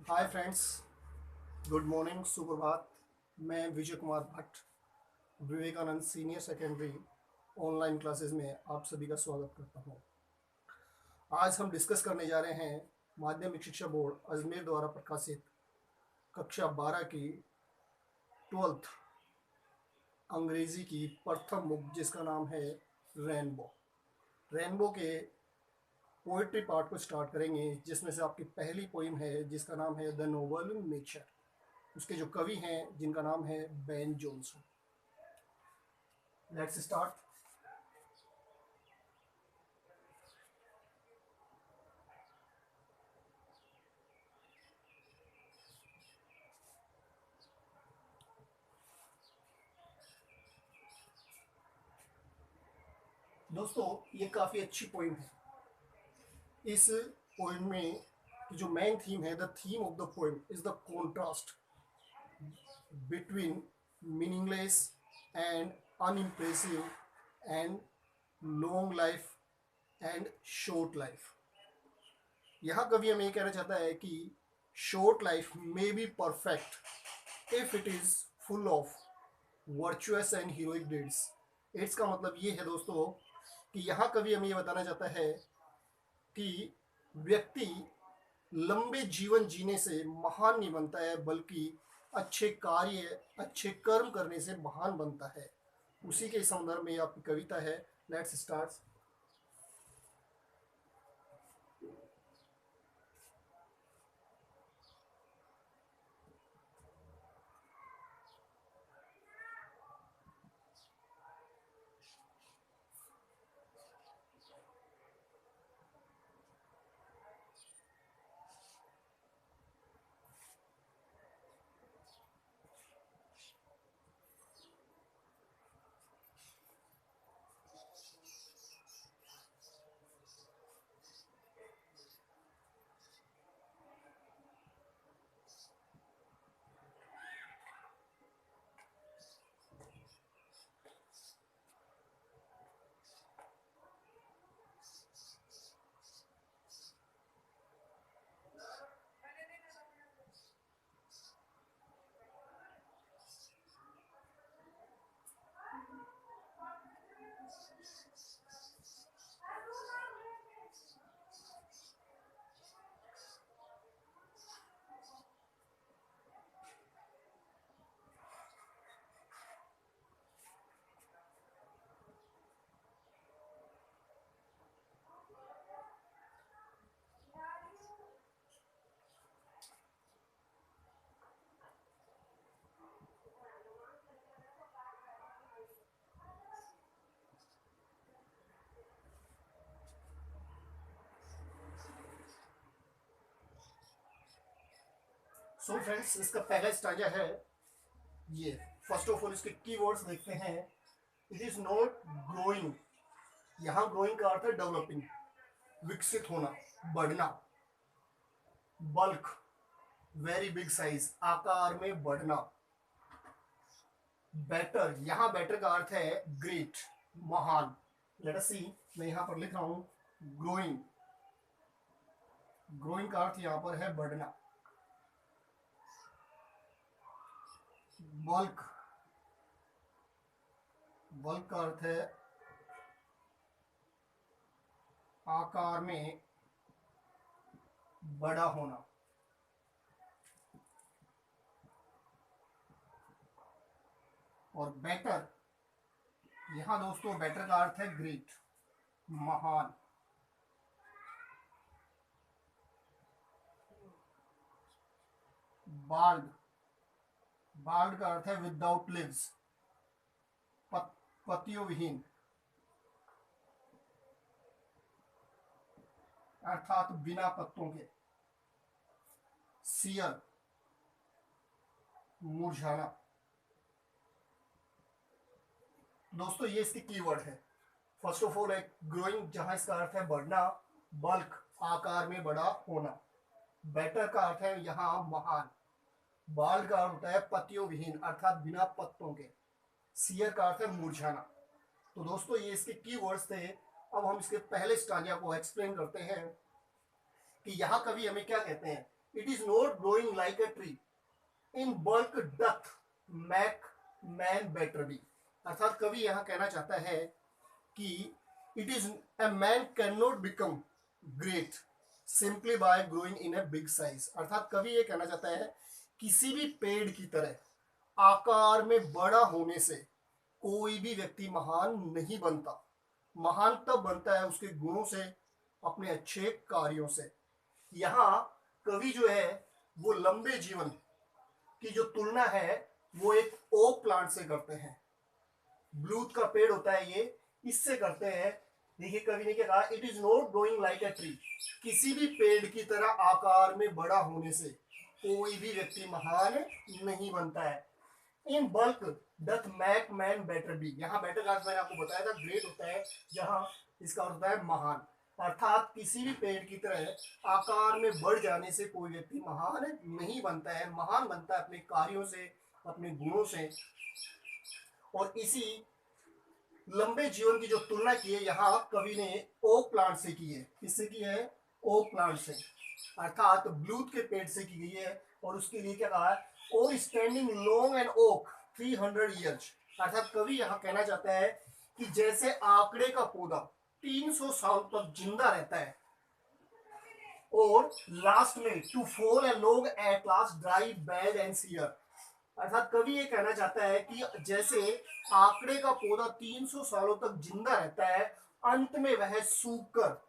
Hi friends, good morning, सुप्रभात। मैं Vijay Kumar Bhatt, Vivekanand senior secondary online classes में आप सभी का स्वागत करता हूं। आज हम डिस्कस करने जा रहे हैं माध्यमिक शिक्षा बोर्ड अजमेर द्वारा प्रकाशित कक्षा 12 की 12th अंग्रेजी की प्रथम बुक, जिसका नाम है रेनबो। रेनबो के पोइट्री पार्ट को स्टार्ट करेंगे, जिसमें से आपकी पहली पोइम है जिसका नाम है द नोबल नेचर। उसके जो कवि हैं जिनका नाम है बेन जॉनसन। Let's start. दोस्तों, ये काफ़ी अच्छी पोइम है। इस पोइम में जो मेन थीम है, the theme of the poem is the contrast between meaningless and unimpressive and long life and short life. यहाँ कवि हमें ये कहना चाहता है कि short life may be perfect if it is full of virtuous and heroic deeds. इसका मतलब ये है दोस्तों कि यहाँ कवि हमें ये बताना चाहता है कि व्यक्ति लंबे जीवन जीने से महान नहीं बनता है, बल्कि अच्छे कार्य, अच्छे कर्म करने से महान बनता है। उसी के संदर्भ में आपकी कविता है। Let's start. सो फ्रेंड्स, इसका पहला स्टांजा है ये। फर्स्ट ऑफ ऑल इसके कीवर्ड्स देखते हैं। It is not growing. यहाँ ग्रोइंग का अर्थ है डेवलपिंग, विकसित होना, बढ़ना। बल्क, वेरी बिग साइज, आकार में बढ़ना। बेटर, यहाँ बेटर का अर्थ है ग्रेट, महान। लेट अस सी, मैं यहाँ पर लिख रहा हूं ग्रोइंग। ग्रोइंग का अर्थ यहाँ पर है बढ़ना। बल्क, बल्क का अर्थ है आकार में बड़ा होना। और बेटर, यहां दोस्तों बेटर का अर्थ है ग्रेट, महान। बाल्ड, बाल्ड का अर्थ है विदाउट लिव्स, पत्तियों विहीन, अर्थात बिना पत्तों के। सियर, मुरझाना। दोस्तों, ये इसके कीवर्ड है। फर्स्ट ऑफ ऑल है ग्रोइंग, जहां इसका अर्थ है बढ़ना। बल्क, आकार में बड़ा होना। बेटर का अर्थ है यहाँ महान। बाल्ड का अर्थ होता है पत्तियों विहीन, अर्थात बिना पत्तों के। सियर का अर्थ है मुरझाना। तो दोस्तों, ये इसके कीवर्ड्स थे। अब हम इसके पहले स्टांजा को एक्सप्लेन करते हैं कि यहाँ कवि हमें क्या कहते हैं it is not growing like a tree, in bulk doth make man better be. अर्थात कवि यहां कहना चाहता है कि it is a man can not become great simply by growing in a big size. अर्थात कवि ये कहना चाहता है किसी भी पेड़ की तरह आकार में बड़ा होने से कोई भी व्यक्ति महान नहीं बनता। महान तब बनता है उसके गुणों से, अपने अच्छे कार्यों से। यहाँ कवि जो है वो लंबे जीवन की जो तुलना है वो एक ओक प्लांट से करते हैं। ब्लूथ का पेड़ होता है ये, इससे करते हैं। देखिए कवि ने क्या कहा, it is not growing like a tree, किसी भी पेड़ की तरह आकार में बड़ा होने से कोई भी व्यक्ति महान नहीं बनता है। In bulk doth make man better be, यहाँ बेटर का मैंने आपको बताया था ग्रेट होता है, जहां इसका होता है महान। अर्थात किसी भी पेड़ की तरह आकार में बढ़ जाने से कोई व्यक्ति महान नहीं बनता है, महान बनता है अपने कार्यों से, अपने गुणों से। और इसी लंबे जीवन की जो तुलना की है यहाँ कवि ने ओक प्लांट से की है। किससे की है? ओक प्लांट से, अर्थात ब्लूथ के पेड़ से की गई है। और उसके लिए क्या कहा है? और standing long and oak 300 years. अर्थात कवि यहाँ कहना चाहता है कि जैसे आंकड़े का पौधा 300 साल तक जिंदा रहता है और लास्ट में to fall a long at last dry bald and sere. अर्थात कवि ये कहना चाहता है कि जैसे आंकड़े का पौधा 300 सालों तक जिंदा रहता है, अंत में वह सूखकर,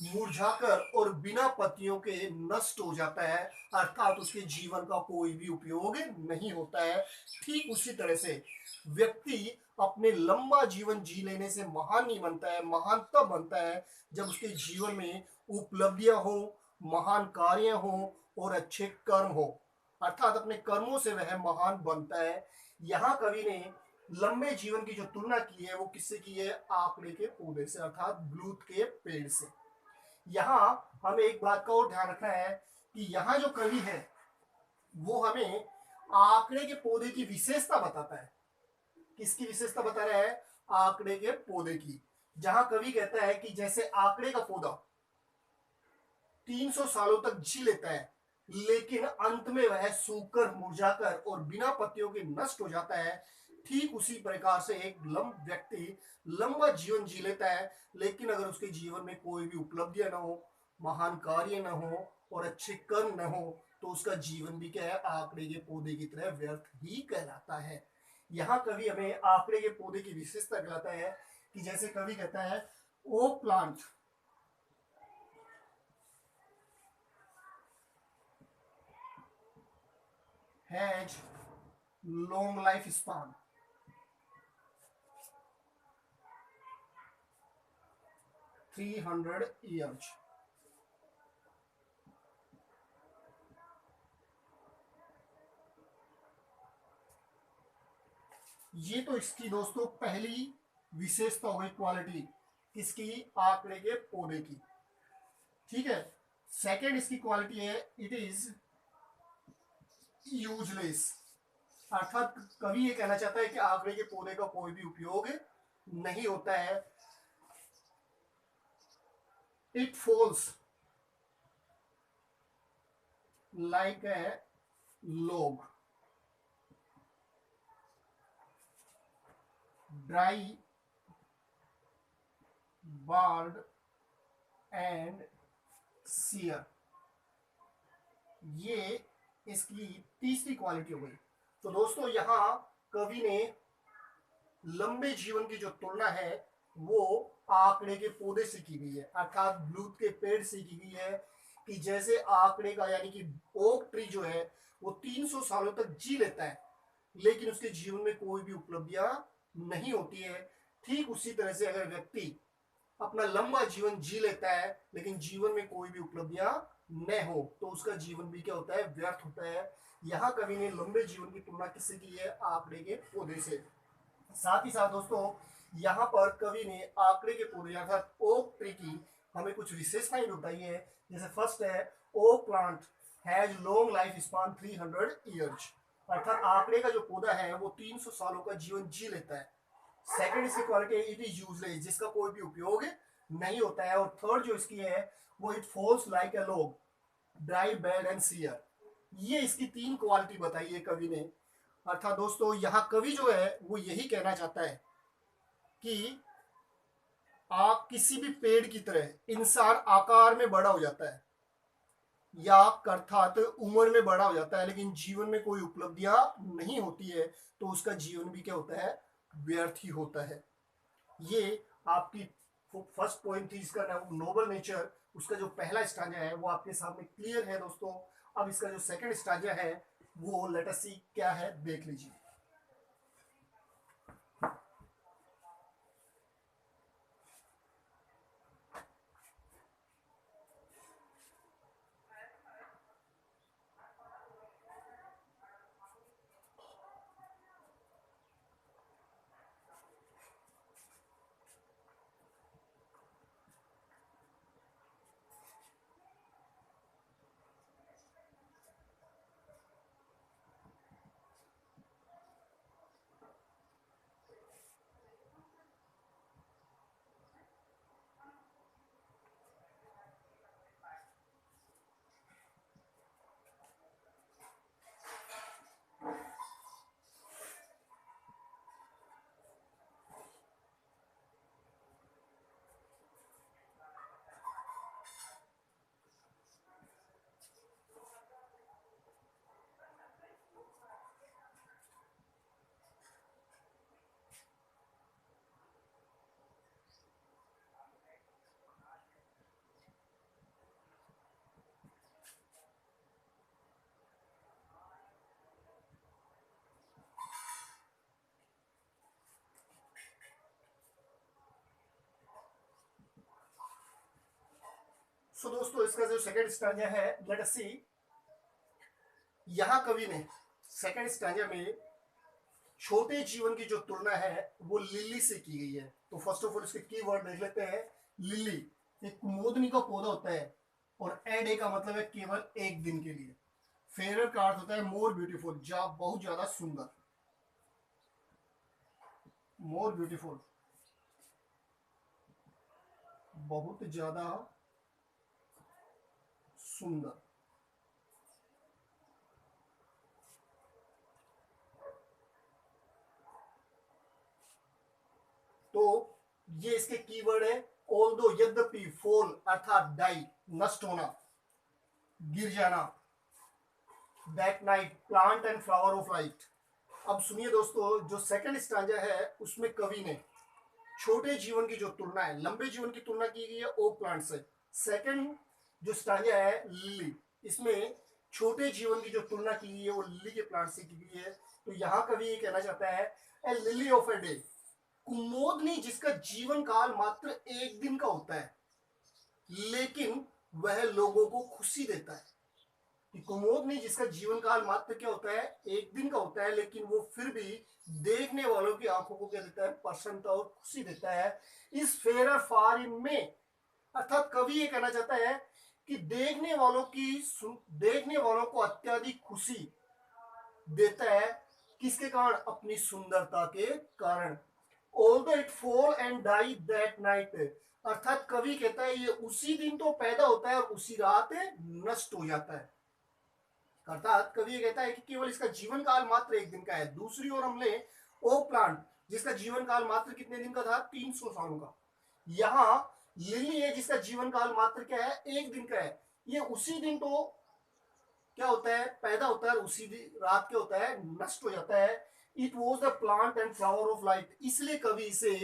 मुरझाकर और बिना पत्तियों के नष्ट हो जाता है, अर्थात उसके जीवन का कोई भी उपयोग नहीं होता है। ठीक उसी तरह से व्यक्ति अपने लंबा जीवन जी लेने से महान नहीं बनता है। महान तब बनता है जब उसके जीवन में उपलब्धियां हो, महान कार्य हो और अच्छे कर्म हो, अर्थात अपने कर्मों से वह महान बनता है। यहाँ कवि ने लंबे जीवन की जो तुलना की है वो किससे की है? आंकड़े के पौधे से, अर्थात ब्लूथ के पेड़ से। यहाँ हमें एक बात का और ध्यान रखना है कि यहाँ जो कवि है वो हमें आंकड़े के पौधे की विशेषता बताता है। किसकी विशेषता बता रहा है? आंकड़े के पौधे की। जहां कवि कहता है कि जैसे आंकड़े का पौधा 300 सालों तक जी लेता है, लेकिन अंत में वह सूखकर, मुरझाकर और बिना पत्तियों के नष्ट हो जाता है, ठीक उसी प्रकार से एक व्यक्ति लंबा जीवन जी लेता है, लेकिन अगर उसके जीवन में कोई भी उपलब्धियां ना हो, महान कार्य ना हो और अच्छे कर्म ना हो, तो उसका जीवन भी क्या है? आंकड़े के पौधे की तरह व्यर्थ ही कहलाता है। यहाँ कवि हमें आंकड़े के पौधे की विशेषता कहलाता है कि जैसे कवि कहता है, oak plant has long life span, 300 years। ये तो इसकी दोस्तों पहली विशेषता हो गई, क्वालिटी किसकी? आंकड़े के पौधे की। ठीक है, सेकंड इसकी क्वालिटी है, इट इज यूजलेस। अर्थात कवि ये कहना चाहता है कि आंकड़े के पौधे का कोई भी उपयोग नहीं होता है। It falls like a log, dry, bald and sere. ये इसकी तीसरी क्वालिटी हो गई। तो दोस्तों यहाँ कवि ने लंबे जीवन की जो तुलना है वो आंकड़े के पौधे से की गई है, अर्थात ब्लूथ के पेड़ से की गई है। कि जैसे आंकड़े का यानी कि ओक ट्री जो है वो 300 सालों तक जी लेता है, लेकिन उसके जीवन में कोई भी उपलब्धियां नहीं होती है, ठीक उसी तरह से अगर व्यक्ति अपना लंबा जीवन जी लेता है लेकिन जीवन में कोई भी उपलब्धियां न हो, तो उसका जीवन भी क्या होता है? व्यर्थ होता है। यहाँ कवि ने लंबे जीवन की तुलना किससे की है? आंकड़े के पौधे से। साथ ही साथ दोस्तों यहाँ पर कवि ने आंकड़े के पौधे अर्थात ओक ट्री की हमें कुछ विशेषताएं बताई है। जैसे फर्स्ट है, oak plant has long life span 300 years. अर्थात आंकड़े का जो पौधा है वो 300 सालों का जीवन जी लेता है। सेकंड इसकी क्वालिटी, इट इज यूजलेस, जिसका कोई भी उपयोग नहीं होता है। और थर्ड जो इसकी है वो, it falls like a log, dry, bald and sere. ये इसकी तीन क्वालिटी बताई है कवि ने। अर्थात दोस्तों यहाँ कवि जो है वो यही कहना चाहता है कि आप किसी भी पेड़ की तरह इंसान आकार में बड़ा हो जाता है या अर्थात उम्र में बड़ा हो जाता है, लेकिन जीवन में कोई उपलब्धियां नहीं होती है, तो उसका जीवन भी क्या होता है, व्यर्थ ही होता है। ये आपकी फर्स्ट पॉइंट थी, इसका नोबल नेचर। उसका जो पहला स्टांजा है वो आपके सामने क्लियर है दोस्तों। अब इसका जो सेकंड स्टांजा है वो लेट अस सी क्या है, देख लीजिए। सो दोस्तों इसका जो सेकंड स्टांजा है लेट अस सी। यहां कवि ने सेकंड स्टांजा में छोटे जीवन की जो तुलना है वो लिली से की गई है। तो फर्स्ट ऑफ ऑल इसके की वर्ड देख लेते हैं। लिली एक कुमोदनी का पौधा होता है, और एडे का मतलब है केवल एक दिन के लिए। फेयर का अर्थ होता है मोर ब्यूटीफुल, जा बहुत ज्यादा सुंदर, मोर ब्यूटीफुल बहुत ज्यादा सुंदर। तो ये इसके कीवर्ड है। ऑल्दो यद्यपि, फॉल अर्थात डाई नष्ट होना, गिर जाना, that night plant and flower of light. अब सुनिए दोस्तों, जो सेकंड स्टांजा है उसमें कवि ने छोटे जीवन की जो तुलना है, लंबे जीवन की तुलना की गई है ओक प्लांट से। सेकंड जो स्टांजा है लिली, इसमें छोटे जीवन की जो तुलना की गई है वो लिली के प्लांट से की गई है। तो यहां कवि ये कहना चाहता है, ए लिली ऑफ ए डे, कुमोदनी जिसका जीवन काल मात्र एक दिन का होता है, लेकिन वह लोगों को खुशी देता है। कि कुमोदनी जिसका जीवन काल मात्र क्या होता है, एक दिन का होता है, लेकिन वो फिर भी देखने वालों की आंखों को क्या देता है, प्रसन्नता और खुशी देता है। इस फेयर फार में अर्थात कवि ये कहना चाहता है कि देखने वालों को अत्यधिक खुशी देता है। किसके कारण, अपनी सुंदरता के कारण। Although it fall and die that night, अर्थात कवि कहता है ये उसी दिन तो पैदा होता है और उसी रात नष्ट हो जाता है। अर्थात कवि ये कहता है कि केवल इसका जीवन काल मात्र एक दिन का है। दूसरी ओर हम ले ओक प्लांट जिसका जीवन काल मात्र कितने दिन का था, 300 सालों का। यहाँ लिली है जिसका जीवन काल मात्र क्या है, एक दिन का है। ये उसी दिन तो क्या होता है, पैदा होता है, उसी रात क्या होता है, नष्ट हो जाता है। It was the plant and flower of light, इसलिए कवि इसे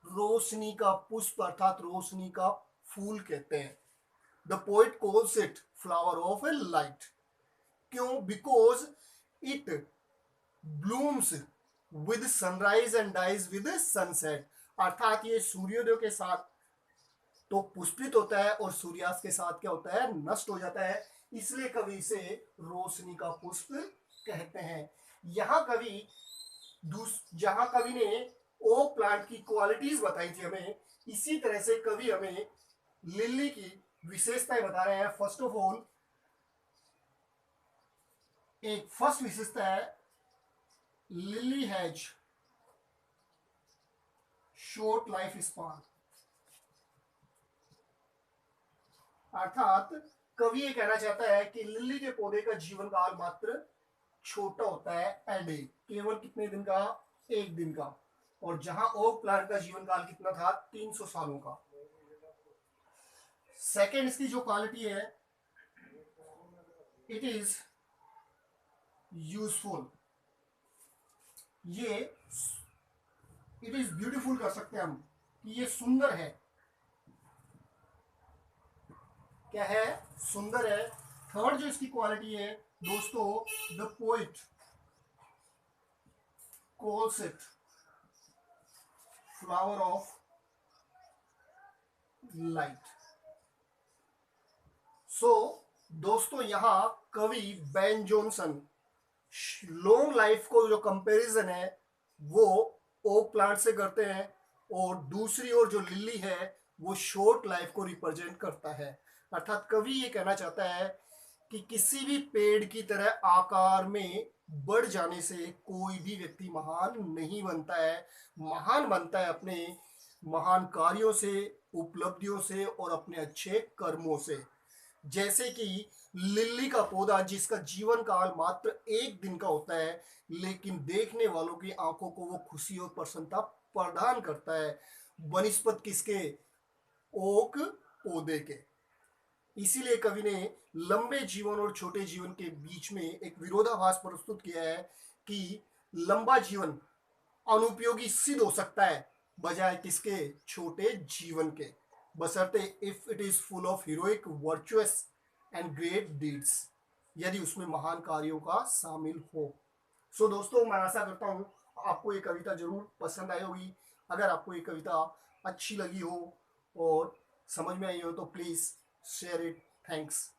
रोशनी का पुष्प अर्थात रोशनी का फूल कहते हैं। The poet calls it flower of a light. क्यों, because it blooms with sunrise and dies with sunset, अर्थात ये सूर्योदय के साथ तो पुष्पित होता है और सूर्यास्त के साथ क्या होता है, नष्ट हो जाता है। इसलिए कवि इसे रोशनी का पुष्प कहते हैं। यहां कवि जहां कवि ने ओक प्लांट की क्वालिटीज बताई थी हमें, इसी तरह से कवि हमें लिली की विशेषताएं बता रहे हैं। फर्स्ट ऑफ ऑल एक फर्स्ट विशेषता है, lily has short life span, अर्थात कवि ये कहना चाहता है कि लिली के पौधे का जीवन काल मात्र छोटा होता है, एडे, केवल कितने दिन का, एक दिन का। और जहां ओक प्लांट का जीवन काल कितना था, 300 सालों का। सेकेंड इसकी जो क्वालिटी है, इट इज यूजफुल। ये इट इज ब्यूटीफुल कर सकते हैं हम कि ये सुंदर है। क्या है, सुंदर है। थर्ड जो इसकी क्वालिटी है दोस्तों, the poet calls it flower of light. So दोस्तों यहां कवि बेन जॉनसन लॉन्ग लाइफ को जो कंपैरिजन है वो ओक प्लांट से करते हैं, और दूसरी ओर जो लिली है वो शॉर्ट लाइफ को रिप्रेजेंट करता है। अर्थात कवि ये कहना चाहता है कि किसी भी पेड़ की तरह आकार में बढ़ जाने से कोई भी व्यक्ति महान नहीं बनता है। महान बनता है अपने महान कार्यों से, उपलब्धियों से और अपने अच्छे कर्मों से। जैसे कि लिली का पौधा जिसका जीवन काल मात्र एक दिन का होता है, लेकिन देखने वालों की आंखों को वो खुशी और प्रसन्नता प्रदान करता है, वनस्पत किसके, ओक पौधे के। इसीलिए कवि ने लंबे जीवन और छोटे जीवन के बीच में एक विरोधाभास प्रस्तुत किया है कि लंबा जीवन अनुपयोगी सिद्ध हो सकता है बजाय किसके, छोटे जीवन के, बशर्ते if it is full of heroic virtuous and great deeds, यदि उसमें महान कार्यों का शामिल हो। सो दोस्तों मैं आशा करता हूँ आपको ये कविता जरूर पसंद आई होगी। अगर आपको ये कविता अच्छी लगी हो और समझ में आई हो तो प्लीज़ शेयर इट। थैंक्स।